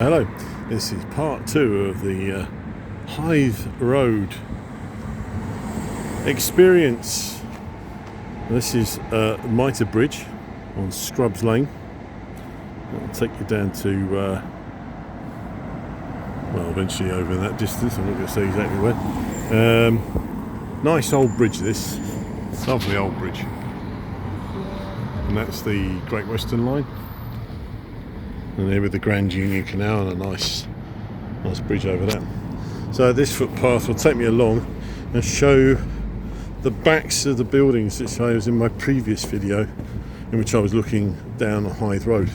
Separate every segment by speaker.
Speaker 1: Hello, this is part 2 of the Hythe Road experience. This is Mitre Bridge on Scrubs Lane. I'll take you down to, well, eventually over that distance. I'm not going to say exactly where. Nice old bridge this, lovely old bridge. And that's the Great Western Line. And there with the Grand Union Canal and a nice bridge over that. So this footpath will take me along and show the backs of the buildings that I was in my previous video, in which I was looking down on Hythe Road,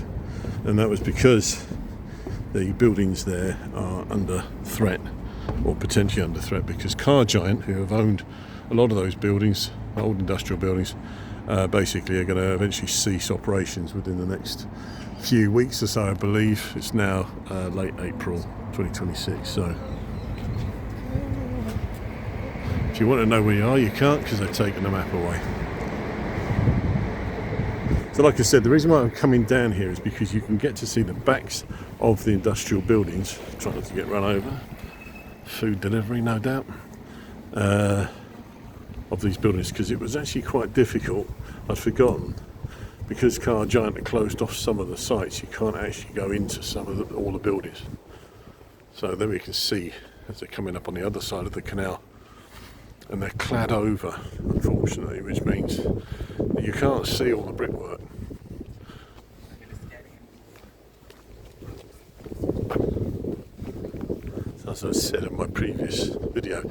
Speaker 1: and that was because the buildings there are under threat, or potentially under threat, because Car Giant, who have owned a lot of those buildings, old industrial buildings, basically are going to eventually cease operations within the next few weeks or so, I believe. It's now late April 2026, so if you want to know where you are, you can't, because they've taken the map away. So like I said, the reason why I'm coming down here is because you can get to see the backs of the industrial buildings. Try not to get run over. Food delivery, no doubt, of these buildings, because it was actually quite difficult. I'd forgotten, because Car Giant had closed off some of the sites, you can't actually go into all the buildings. So then we can see as they're coming up on the other side of the canal, and they're clad over, unfortunately, which means that you can't see all the brickwork. So as I said in my previous video,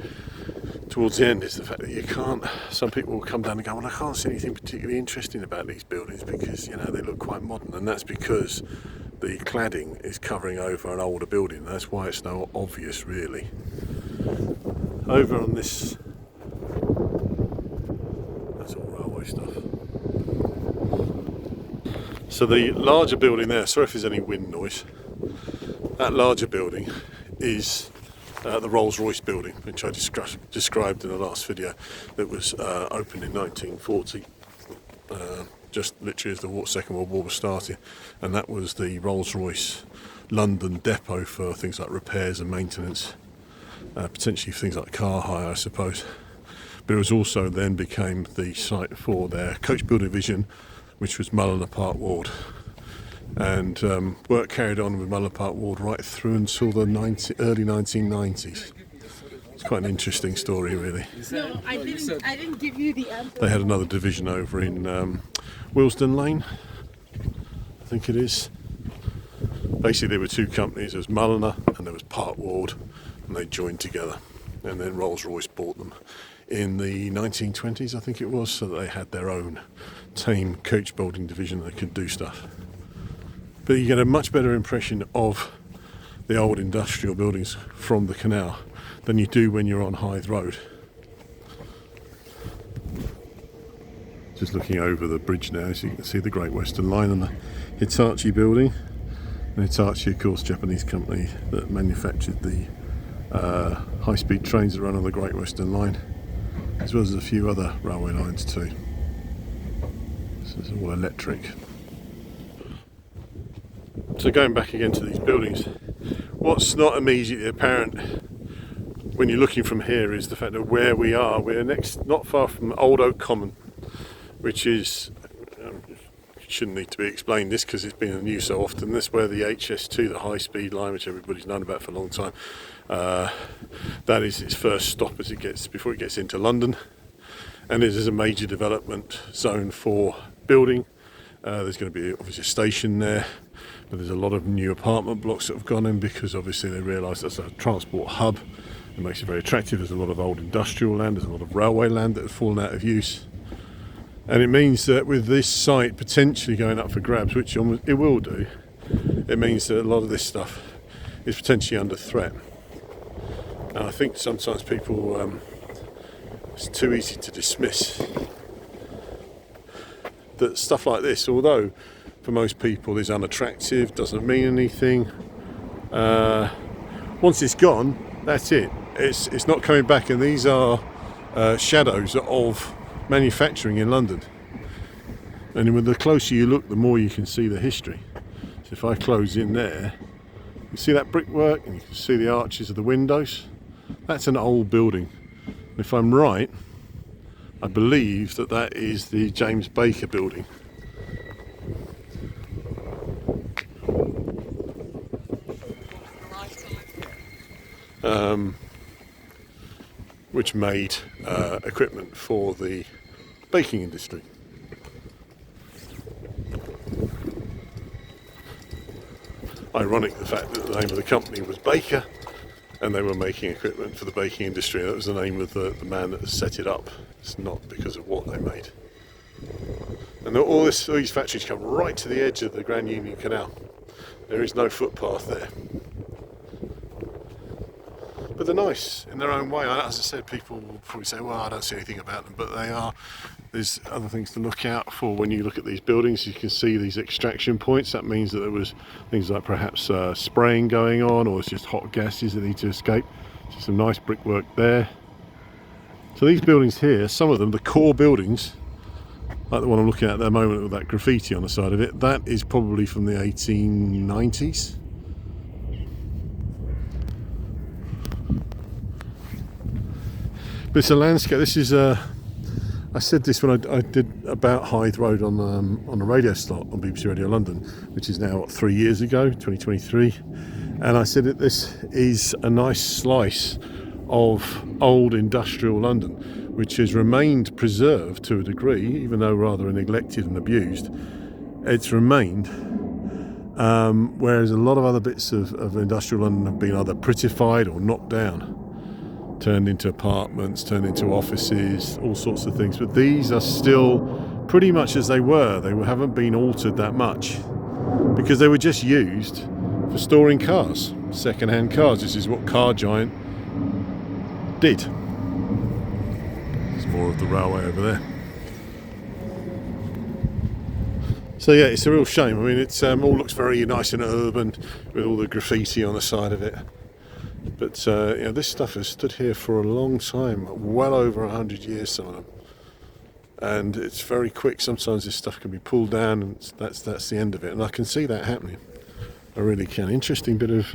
Speaker 1: towards the end is the fact that you can't, some people will come down and go, well, I can't see anything particularly interesting about these buildings because, you know, they look quite modern, and that's because the cladding is covering over an older building. That's why it's no obvious, really. Over on this, that's all railway stuff. So the larger building there, sorry if there's any wind noise, that larger building is the Rolls-Royce building, which I described in the last video, that was opened in 1940, just literally as the Second World War was starting, and that was the Rolls-Royce London depot for things like repairs and maintenance, potentially things like car hire, I suppose. But it was also then became the site for their coach building division, which was Mulliner Park Ward. And work carried on with Mulliner Park Ward right through until the early 1990s. It's quite an interesting story, really.
Speaker 2: No, I didn't give you the answer.
Speaker 1: They had another division over in Willesden Lane, I think it is. Basically, there were two companies. There was Mulliner and there was Park Ward, and they joined together. And then Rolls-Royce bought them in the 1920s, I think it was, so that they had their own tame coach building division that could do stuff. But you get a much better impression of the old industrial buildings from the canal than you do when you're on Hythe Road. Just looking over the bridge now, so you can see the Great Western Line and the Hitachi building. And Hitachi, of course, Japanese company that manufactured the high-speed trains that run on the Great Western Line, as well as a few other railway lines too. This is all electric. So going back again to these buildings, what's not immediately apparent when you're looking from here is the fact that where we are, we're not far from Old Oak Common, which is, shouldn't need to be explained this because it's been in the news so often. This is where the HS2, the high speed line, which everybody's known about for a long time, that is its first stop before it gets into London. And it is a major development zone for building. There's going to be obviously a station there, but there's a lot of new apartment blocks that have gone in because obviously they realise that's a transport hub. It makes it very attractive. There's a lot of old industrial land, there's a lot of railway land that has fallen out of use. And it means that with this site potentially going up for grabs, which it will do, it means that a lot of this stuff is potentially under threat. And I think sometimes people, it's too easy to dismiss that stuff like this, although for most people is unattractive, doesn't mean anything. Once it's gone, that's it. It's not coming back, and these are shadows of manufacturing in London. And the closer you look, the more you can see the history. So if I close in there, You see that brickwork, and you can see the arches of the windows. That's an old building. And if I'm right, I believe that that is the James Baker building. Which made equipment for the baking industry. Ironic the fact that the name of the company was Baker and they were making equipment for the baking industry. That was the name of the man that set it up. It's not because of what they made. And all these factories come right to the edge of the Grand Union Canal. There is no footpath there. But they're nice in their own way. As I said, people will probably say, well, I don't see anything about them, but they are. There's other things to look out for when you look at these buildings. You can see these extraction points. That means that there was things like perhaps spraying going on, or it's just hot gases that need to escape. So some nice brickwork there. So these buildings here, some of them, the core buildings, like the one I'm looking at the moment with that graffiti on the side of it, that is probably from the 1890s. But it's a landscape. This is I said this when I did about Hythe Road on a radio slot on BBC Radio London, which is now 3 years ago, 2023, and I said that this is a nice slice of old industrial London, which has remained preserved to a degree, even though rather neglected and abused. It's remained, whereas a lot of other bits of industrial London have been either prettified or knocked down, turned into apartments, turned into offices, all sorts of things. But these are still pretty much as they were. They haven't been altered that much because they were just used for storing cars, second-hand cars. This is what Car Giant did. There's more of the railway over there. So yeah, it's a real shame. I mean, it's all looks very nice and urban with all the graffiti on the side of it. But you know, this stuff has stood here for a long time, well over 100 years, some of them. And it's very quick. Sometimes this stuff can be pulled down, and that's the end of it. And I can see that happening. I really can. Interesting bit of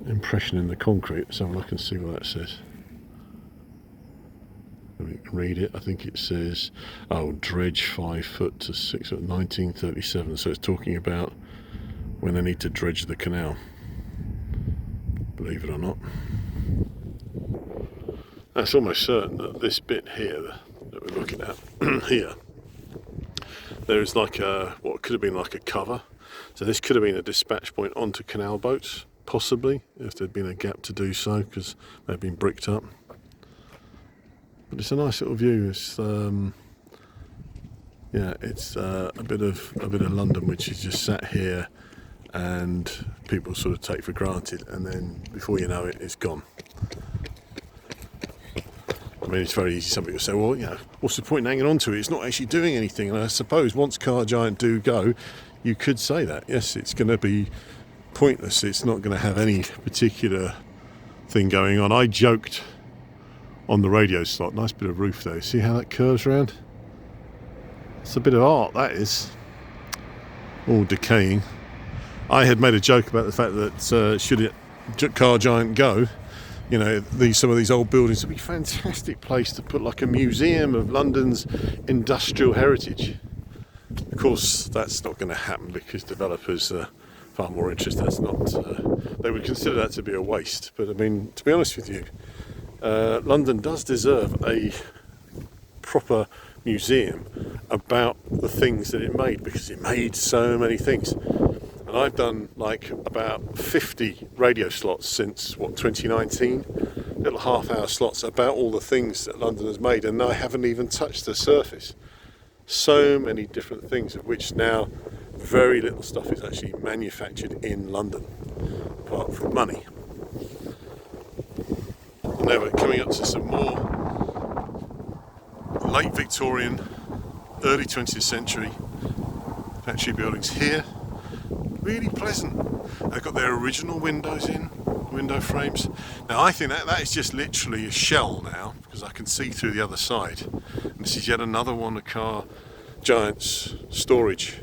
Speaker 1: impression in the concrete. So I can see what that says. We can read it. I think it says, dredge 5 foot to 6 foot, 1937. So it's talking about when they need to dredge the canal, believe it or not. That's almost certain that this bit here that we're looking at here, there is like what could have been like a cover. So this could have been a dispatch point onto canal boats, possibly, if there'd been a gap to do so, because they've been bricked up. But it's a nice little view. It's it's a bit of London which is just sat here and people sort of take for granted, and then before you know it, it's gone. I mean, it's very easy. Some people say, well, you know, what's the point in hanging on to it? It's not actually doing anything. And I suppose once Car Giant do go, you could say that. Yes, it's going to be pointless. It's not going to have any particular thing going on. I joked on the radio slot, nice bit of roof though. See how that curves around? It's a bit of art, that is. All decaying. I had made a joke about the fact that should Car Giant go, you know, some of these old buildings would be a fantastic place to put like a museum of London's industrial heritage. Of course, that's not going to happen because developers are far more interested. That's not. They would consider that to be a waste. But I mean, to be honest with you, London does deserve a proper museum about the things that it made, because it made so many things. And I've done like about 50 radio slots since 2019, little half-hour slots about all the things that London has made, and I haven't even touched the surface. So many different things, of which now very little stuff is actually manufactured in London, apart from money. And now we're coming up to some more late Victorian, early 20th century factory buildings here. Really pleasant. They've got their original windows in, window frames. Now I think that is just literally a shell now, because I can see through the other side. And this is yet another one of Car Giant's storage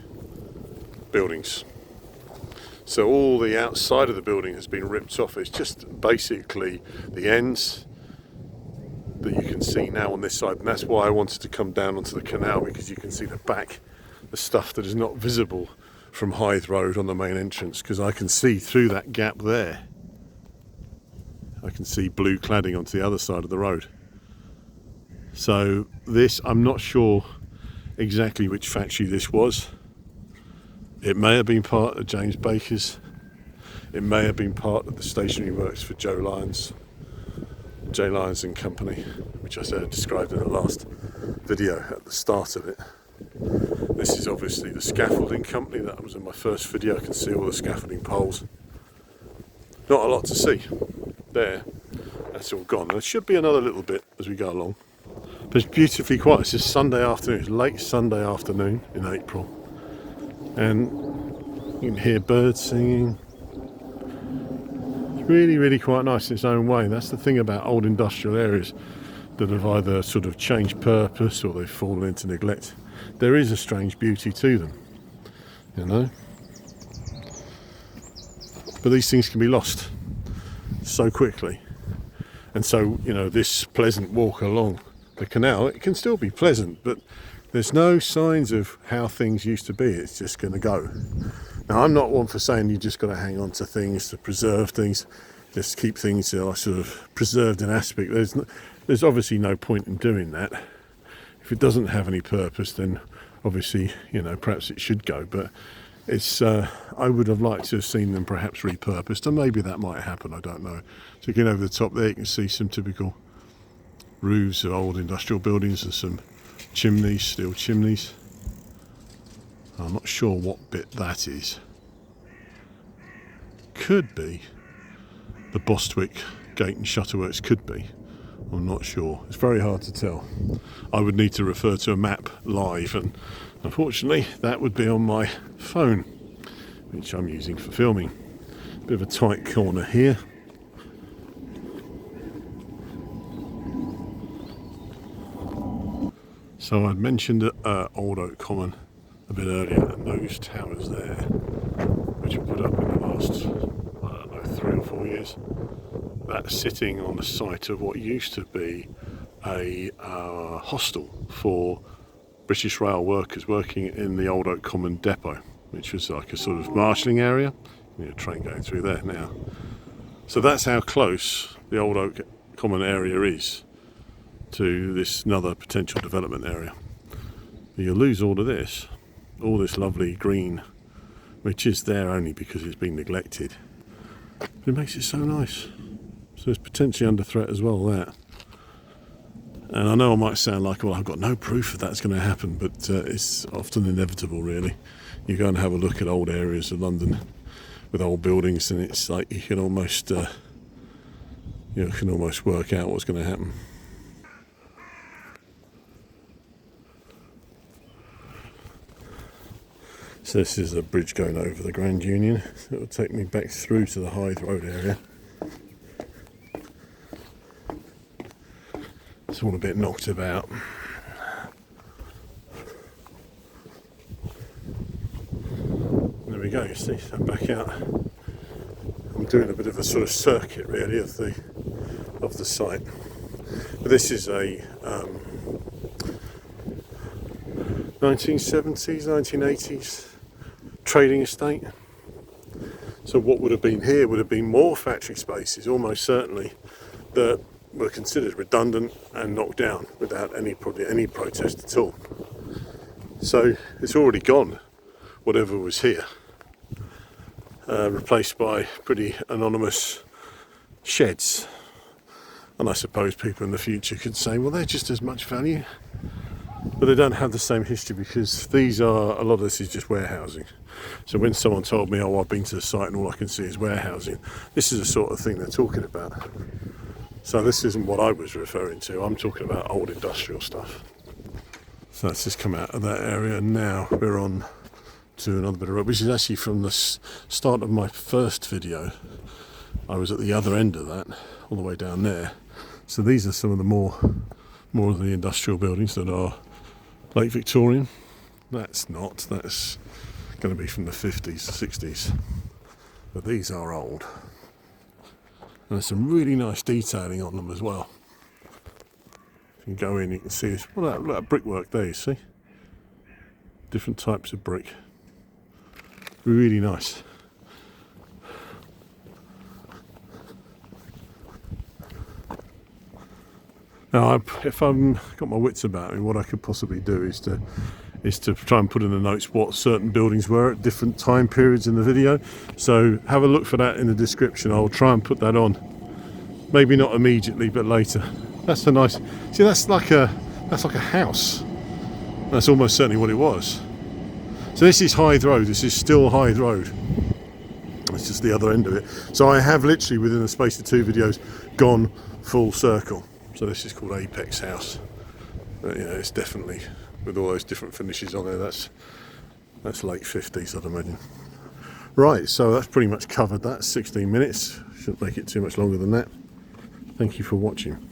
Speaker 1: buildings. So all the outside of the building has been ripped off. It's just basically the ends that you can see now on this side, and that's why I wanted to come down onto the canal, because you can see the back, the stuff that is not visible from Hythe Road on the main entrance, because I can see through that gap there. I can see blue cladding onto the other side of the road. So this, I'm not sure exactly which factory this was. It may have been part of James Baker's. It may have been part of the stationery works for J. Lyons and Company, which I described in the last video at the start of it. This is obviously the scaffolding company. That was in my first video. I can see all the scaffolding poles. Not a lot to see there. That's all gone. There should be another little bit as we go along. But it's beautifully quiet. It's just Sunday afternoon. It's late Sunday afternoon in April. And you can hear birds singing. It's really, really quite nice in its own way. That's the thing about old industrial areas that have either sort of changed purpose or they've fallen into neglect. There is a strange beauty to them, you know. But these things can be lost so quickly. And so, you know, this pleasant walk along the canal, it can still be pleasant, but there's no signs of how things used to be. It's just going to go. Now, I'm not one for saying you just got to hang on to things to preserve things, just keep things sort of preserved in aspect. There's obviously no point in doing that. If it doesn't have any purpose, then obviously, you know, perhaps it should go. But it's I would have liked to have seen them perhaps repurposed, and maybe that might happen, I don't know. So looking over the top there, you can see some typical roofs of old industrial buildings and some chimneys, steel chimneys. I'm not sure what bit that is. Could be the Bostwick Gate and Shutter Works, could be. I'm not sure. It's very hard to tell. I would need to refer to a map live, and unfortunately that would be on my phone, which I'm using for filming. Bit of a tight corner here. So I'd mentioned Old Oak Common a bit earlier, and those towers there, which were put up in the last, I don't know, 3 or 4 years, that's sitting on the site of what used to be a hostel for British Rail workers working in the Old Oak Common depot, which was like a sort of marshalling area. You know, a train going through there now. So that's how close the Old Oak Common area is to this another potential development area. You'll lose all of this, all this lovely green, which is there only because it's been neglected. But it makes it so nice. So it's potentially under threat as well, that. And I know I might sound like, well, I've got no proof that that's going to happen, but it's often inevitable, really. You go and have a look at old areas of London with old buildings, and it's like you can almost work out what's going to happen. So this is a bridge going over the Grand Union. It will take me back through to the Hythe Road area. It's all a bit knocked about. There we go, you see, so I'm back out. I'm doing a bit of a sort of circuit really of the site. But this is a 1970s, 1980s trading estate. So what would have been here would have been more factory spaces, almost certainly, that were considered redundant and knocked down without probably any protest at all. So it's already gone, whatever was here, replaced by pretty anonymous sheds. And I suppose people in the future could say, well, they're just as much value, but they don't have the same history, because a lot of this is just warehousing. So when someone told me, oh, I've been to the site and all I can see is warehousing, this is the sort of thing they're talking about. So this isn't what I was referring to. I'm talking about old industrial stuff. So that's just come out of that area, and now we're on to another bit of road, which is actually from the start of my first video. I was at the other end of that, all the way down there. So these are some of the more of the industrial buildings that are late Victorian. That's going to be from the 50s, 60s, but these are old. And there's some really nice detailing on them as well. You can go in, you can see this. Well, look at brickwork there, you see? Different types of brick. Really nice. Now, if I've got my wits about me, what I could possibly do is to try and put in the notes what certain buildings were at different time periods in the video. So have a look for that in the description. I'll try and put that on. Maybe not immediately, but later. That's a nice. See, that's like a house. That's almost certainly what it was. So this is Hythe Road. This is still Hythe Road. It's just the other end of it. So I have literally, within the space of 2 videos, gone full circle. So this is called Apex House. But, you know, it's definitely, with all those different finishes on there, that's late 50s, I'd imagine. Right, so that's pretty much covered that. 16 minutes. Shouldn't make it too much longer than that. Thank you for watching.